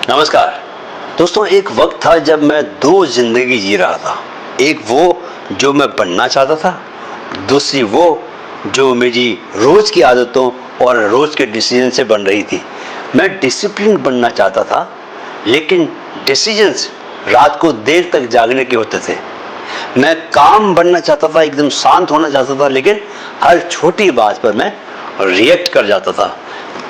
नमस्कार दोस्तों। एक वक्त था जब मैं दो जिंदगी जी रहा था। एक वो जो मैं बनना चाहता था, दूसरी वो जो मेरी रोज की आदतों और रोज के डिसीजन से बन रही थी। मैं डिसिप्लिन बनना चाहता था, लेकिन डिसीजंस रात को देर तक जागने के होते थे। मैं काम बनना चाहता था, एकदम शांत होना चाहता था, लेकिन हर छोटी बात पर मैं रिएक्ट कर जाता था।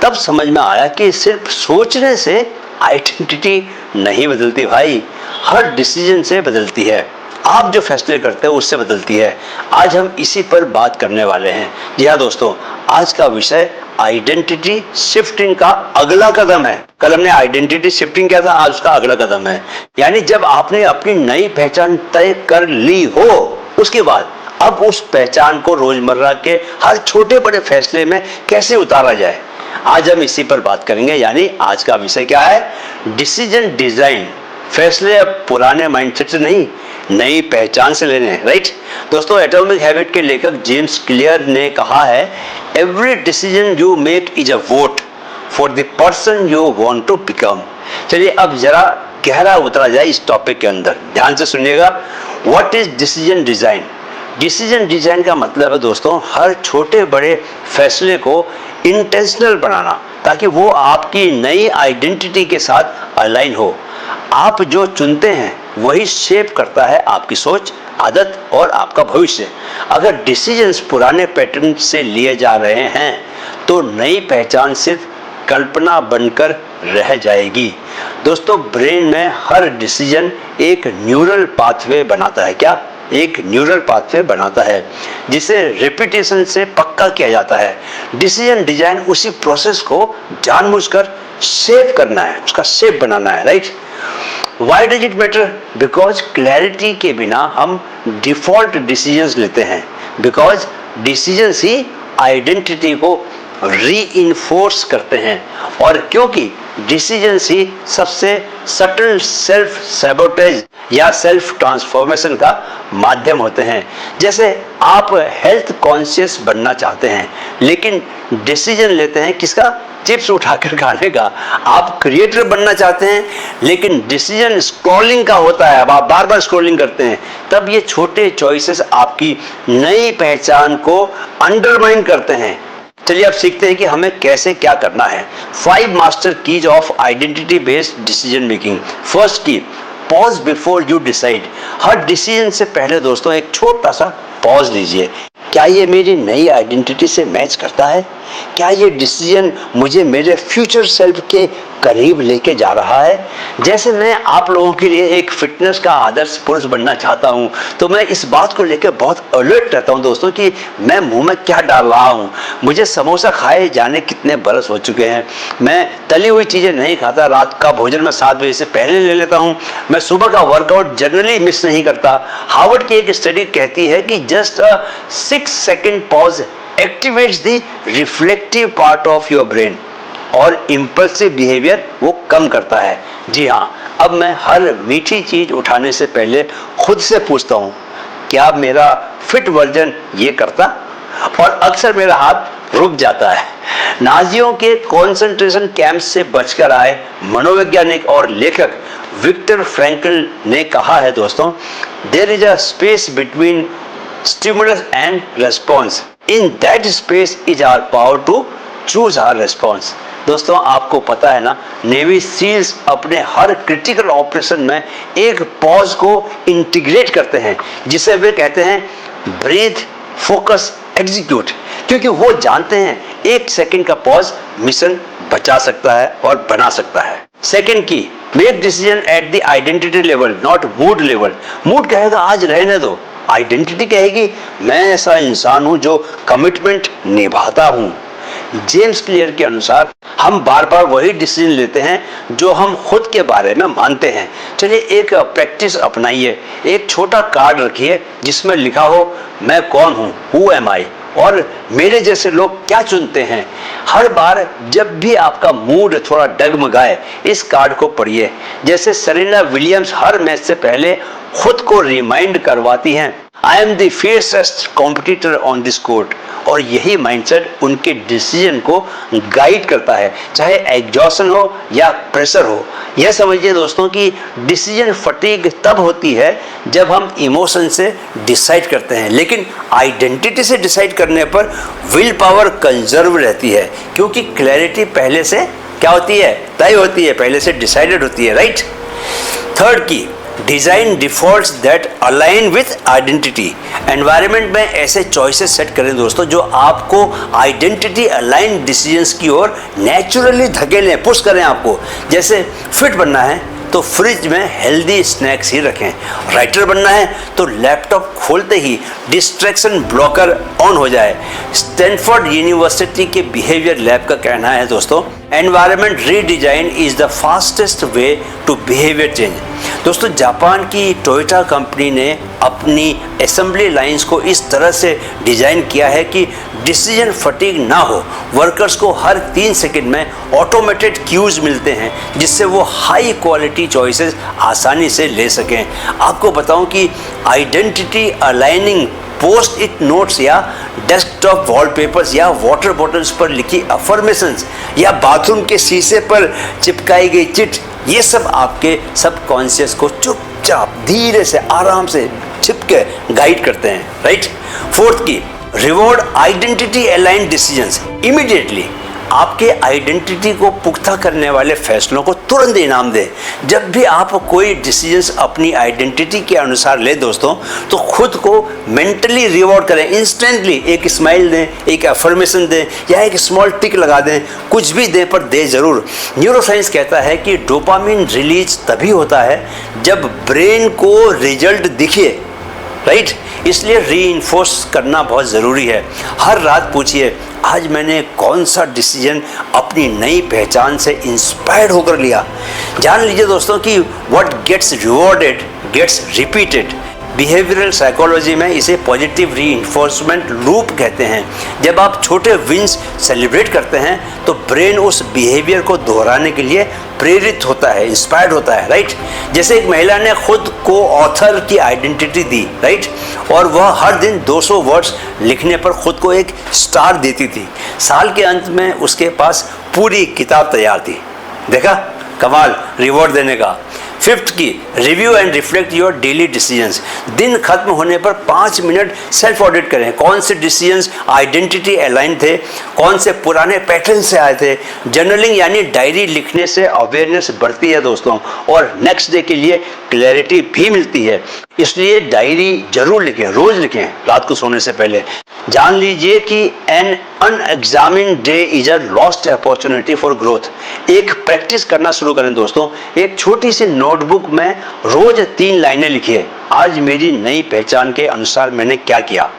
तब समझ में आया कि सिर्फ सोचने से आइडेंटिटी नहीं बदलती भाई, हर डिसीजन से बदलती है। आप जो फैसले करते हो उससे बदलती है। आज हम इसी पर बात करने वाले हैं। जी हाँ दोस्तों, आज का विषय आइडेंटिटी शिफ्टिंग का अगला कदम है। कल हमने आइडेंटिटी शिफ्टिंग किया था, आज उसका अगला कदम है। यानी जब आपने अपनी नई पहचान तय कर ली हो, उसके बाद अब उस पहचान को रोजमर्रा के हर छोटे बड़े फैसले में कैसे उतारा जाए, आज हम इसी पर बात करेंगे। यानी आज का विषय क्या है? Decision design. फैसले अब पुराने माइंडसेट से नहीं, नई पहचान से लेने हैं। राइट दोस्तों, एटॉमिक हैबिट के लेखक जेम्स क्लियर ने कहा है, every decision you make is a vote for the person you want to become. चलिए अब जरा गहरा उतरा जाए इस टॉपिक के अंदर। ध्यान से सुनिएगा। What is decision design? Decision design का मतलब है दोस्तों, हर छोटे बड़े फैसले को इंटेंशनल बनाना, ताकि वो आपकी नई आइडेंटिटी के साथ अलाइन हो। आप जो चुनते हैं वही शेप करता है आपकी सोच, आदत और आपका भविष्य। अगर डिसीजंस पुराने पैटर्न से लिए जा रहे हैं तो नई पहचान सिर्फ कल्पना बनकर रह जाएगी। दोस्तों, ब्रेन में हर डिसीजन एक न्यूरल पाथवे बनाता है। क्या? एक न्यूरल पाथवे बनाता है, जिसे रिपीटेशन से पक्का किया जाता है। डिसीजन डिजाइन उसी प्रोसेस को जानबूझकर शेप करना है, उसका शेप बनाना है। Right? Why does it matter? Because clarity के बिना हम डिफॉल्ट डिसीजंस लेते हैं। बिकॉज डिसीजंस ही आइडेंटिटी को रीइंफोर्स करते हैं, और क्योंकि डिसीजंस ही सबसे सटल सेल्फ सैबोटेज या सेल्फ ट्रांसफॉर्मेशन का माध्यम होते हैं। जैसे आप हेल्थ कॉन्शियस बनना चाहते हैं, लेकिन डिसीजन लेते हैं किसका? चिप्स उठाकर खाने का। आप क्रिएटर बनना चाहते हैं, लेकिन डिसीजन स्क्रॉलिंग का होता है, अब आप बार बार स्क्रॉलिंग करते हैं। तब ये छोटे चॉइसेस आपकी नई पहचान को अंडरमाइन करते हैं। चलिए अब सीखते हैं कि हमें कैसे क्या करना है। 5 master keys of identity based decision making. First key, pause before you decide. हर डिसीजन से पहले दोस्तों एक छोटा सा पॉज लीजिए। क्या ये मेरी नई आइडेंटिटी से मैच करता है? क्या ये डिसीजन मुझे मेरे फ्यूचर सेल्फ के करीब लेके जा रहा है? जैसे मैं आप लोगों के लिए एक फिटनेस का आदर्श पुरुष बनना चाहता हूं, तो मैं इस बात को लेकर बहुत अलर्ट रहता हूं दोस्तों कि मैं मुंह में क्या डाल रहा हूं। मुझे समोसा खाए जाने कितने बरस हो चुके हैं। मैं तली हुई चीजें नहीं खाता। रात का भोजन मैं 7 बजे से पहले ले लेता हूं। मैं सुबह का वर्कआउट जनरली मिस नहीं करता। हार्वर्ड की एक स्टडी कहती है कि just 6 second pause activates the reflective part of your brain, और इम्पल्सिव बिहेवियर वो कम करता है। जी हाँ, अब मैं हर मीठी चीज उठाने से पहले खुद से पूछता हूँ, क्या मेरा फिट वर्जन ये करता? और अक्सर मेरा हाथ रुक जाता है। नाजियों के कॉन्सेंट्रेशन कैंप से बचकर आए मनोवैज्ञानिक और लेखक विक्टर फ्रैंकल ने कहा है दोस्तों, there is a space between stimulus and response, in that space is our power to choose our response. दोस्तों, आपको पता है ना, नेवी सील्स अपने हर क्रिटिकल ऑपरेशन में एक पॉज को इंटीग्रेट करते हैं, जिसे वे कहते हैं ब्रीथ, फोकस, एग्जीक्यूट। क्योंकि वो जानते हैं 1 सेकंड का पॉज मिशन बचा सकता है और बना सकता है। सेकंड की, make decision at the identity level, not mood level. Mood कहेगा आज रहने दो, आइडेंटिटी कहेगी मैं ऐसा इंसान हूं जो कमिटमेंट निभाता हूं। जेम्स क्लियर के अनुसार हम बार बार वही डिसीजन लेते हैं जो हम खुद के बारे में मानते हैं। चलिए एक प्रैक्टिस अपनाइए। एक छोटा कार्ड रखिए जिसमें लिखा हो, मैं कौन हूं, हु एम आई, और मेरे जैसे लोग क्या चुनते हैं। हर बार जब भी आपका मूड थोड़ा डगमगाए, इस कार्ड को पढ़िए। जैसे सेरेना विलियम्स हर मैच से पहले खुद को रिमाइंड करवाती हैं, I am the fiercest competitor on this court. और यही माइंडसेट उनके डिसीजन को गाइड करता है, चाहे एग्जॉशन हो या प्रेशर हो। यह समझिए दोस्तों कि डिसीजन फटीग तब होती है जब हम इमोशन से डिसाइड करते हैं, लेकिन आइडेंटिटी से डिसाइड करने पर विल पावर कंजर्व रहती है, क्योंकि क्लैरिटी पहले से क्या होती है, तय होती है, पहले से डिसाइडेड होती है, राइट। थर्ड की design defaults that align with identity. Environment में ऐसे चॉइसेस सेट करें दोस्तों जो आपको आइडेंटिटी अलाइन डिसीजंस की ओर नेचुरली धकेलें, पुश करें आपको। जैसे फिट बनना है तो फ्रिज में हेल्दी स्नैक्स ही रखें, राइटर बनना है तो लैपटॉप खोलते ही डिस्ट्रैक्शन ब्लॉकर ऑन हो जाए। स्टैनफोर्ड यूनिवर्सिटी के बिहेवियर लैब का कहना है दोस्तों, environment redesign is the fastest way to behaviour change. दोस्तों जापान की टोयोटा कंपनी ने अपनी असेंबली लाइंस को इस तरह से डिजाइन किया है कि डिसीजन फटीग ना हो। वर्कर्स को हर 3 सेकंड में ऑटोमेटेड क्यूज मिलते हैं जिससे वो हाई क्वालिटी चॉइसेस आसानी से ले सकें। आपको बताऊं कि identity aligning post it notes या डेस्कटॉप वॉलपेपर्स या वाटर बॉटल्स पर लिखी अफर्मेशंस या बाथरूम के शीशे पर चिपकाई गई चिट, ये सब आपके सबकॉन्शियस को चुपचाप धीरे से आराम से छिपके गाइड करते हैं, राइट। फोर्थ की reward identity align decisions immediately. आपके आइडेंटिटी को पुख्ता करने वाले फैसलों को तुरंत इनाम दें। जब भी आप कोई डिसीजंस अपनी आइडेंटिटी के अनुसार ले दोस्तों, तो खुद को मेंटली रिवॉर्ड करें, इंस्टेंटली एक स्माइल दें, एक अफर्मेशन दें या एक स्मॉल टिक लगा दें, कुछ भी दें पर दें जरूर। न्यूरोसाइंस कहता है कि डोपामिन रिलीज तभी होता है जब ब्रेन को रिजल्ट दिखे, राइट। इसलिए रीइंफोर्स करना बहुत ज़रूरी है। हर रात पूछिए, आज मैंने कौन सा डिसीजन अपनी नई पहचान से इंस्पायर्ड होकर लिया। जान लीजिए दोस्तों कि what gets rewarded gets repeated. Behavioural psychology में इसे पॉजिटिव रीइंफोर्समेंट लूप कहते हैं। जब आप छोटे विंस सेलिब्रेट करते हैं तो ब्रेन उस बिहेवियर को दोहराने के लिए प्रेरित होता है, इंस्पायर्ड होता है, राइट। जैसे एक महिला ने खुद को ऑथर की आइडेंटिटी दी, राइट, और वह हर दिन 200 वर्ड्स लिखने पर खुद को एक स्टार देती थी। साल के अंत में उसके पास पूरी किताब तैयार थी। देखा कमाल रिवॉर्ड देने का। फिफ्थ की review and reflect your daily decisions. दिन खत्म होने पर 5 मिनट सेल्फ ऑडिट करें, कौन से डिसीजंस आइडेंटिटी अलाइन थे, कौन से पुराने पैटर्न से आए थे। जर्नलिंग यानी डायरी लिखने से अवेयरनेस बढ़ती है दोस्तों, और नेक्स्ट डे के लिए क्लैरिटी भी मिलती है। इसलिए डायरी जरूर लिखें, रोज लिखें रात को सोने से पहले। जान लीजिए कि an unexamined day is a lost opportunity for growth. एक प्रैक्टिस करना शुरू करें दोस्तों। एक छोटी सी नोटबुक में रोज 3 लाइनें लिखिए। आज मेरी नई पहचान के अनुसार मैंने क्या किया,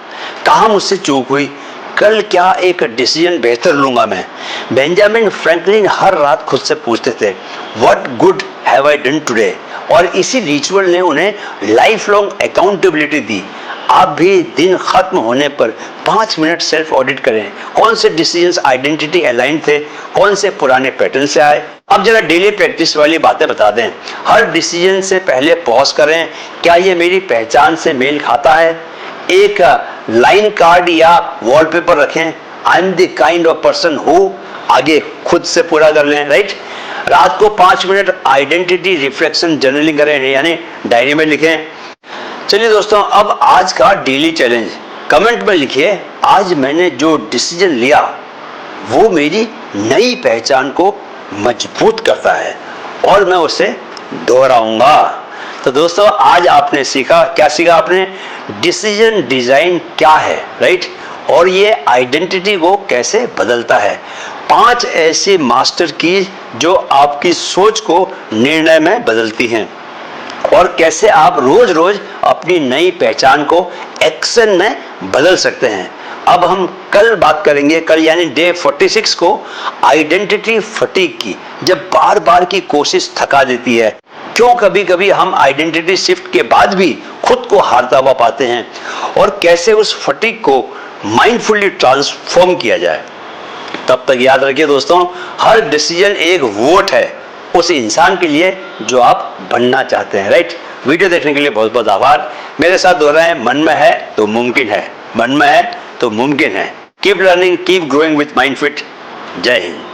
कहाँ मुझसे चूक हुई, कल क्या एक डिसीजन बेहतर लूंगा मैं। बेंजामिन फ्रैंकलिन हर रात खुद से पूछते थे, what good have I done today, और इसी रिचुअल ने उन्हें लाइफ लॉन्ग अकाउंटेबिलिटी दी। आप भी दिन खत्म होने पर 5 मिनट सेल्फ ऑडिट करें, कौन से डिसीजंस आइडेंटिटी अलाइन थे, कौन से पुराने पैटर्न से आए। अब जरा डेली प्रैक्टिस वाली बातें बता दें। हर डिसीजन से पहले पॉज करें, क्या ये मेरी पहचान से मेल खाता है। एक लाइन कार्ड या वॉलपेपर रखें, आई am the kind of person who, आगे खुद से पूरा कर लें, राइट। रात को 5 मिनट आइडेंटिटी रिफ्लेक्शन जर्नलिंग करें, यानी डायरी में लिखें। चलिए दोस्तों, अब आज का डेली चैलेंज कमेंट में लिखिए, आज मैंने जो डिसीजन लिया वो मेरी नई पहचान को मजबूत करता है और मैं उसे दोहराऊंगा। तो दोस्तों आज आपने सीखा, क्या सीखा आपने, डिसीजन डिजाइन क्या है, राइट, और ये आइडेंटिटी को कैसे बदलता है। 5 ऐसे मास्टर की जो आपकी सोच को निर्णय में बदलती हैं, और कैसे आप रोज रोज अपनी नई पहचान को एक्शन में बदल सकते हैं। अब हम कल बात करेंगे, कल यानी डे 46 को, आइडेंटिटी फटीग की, जब बार बार की कोशिश थका देती है। क्यों कभी कभी हम आइडेंटिटी शिफ्ट के बाद भी खुद को हारता हुआ पाते हैं, और कैसे उस फटीग को माइंडफुली ट्रांसफॉर्म किया जाए। तब तक याद रखिए दोस्तों, हर डिसीजन एक वोट है उस इंसान के लिए जो आप बनना चाहते हैं, राइट। वीडियो देखने के लिए बहुत बहुत आभार। मेरे साथ दोहराएं, मन में है तो मुमकिन है, मन में है तो मुमकिन है। Keep learning, keep growing with mind fit. जय हिंद।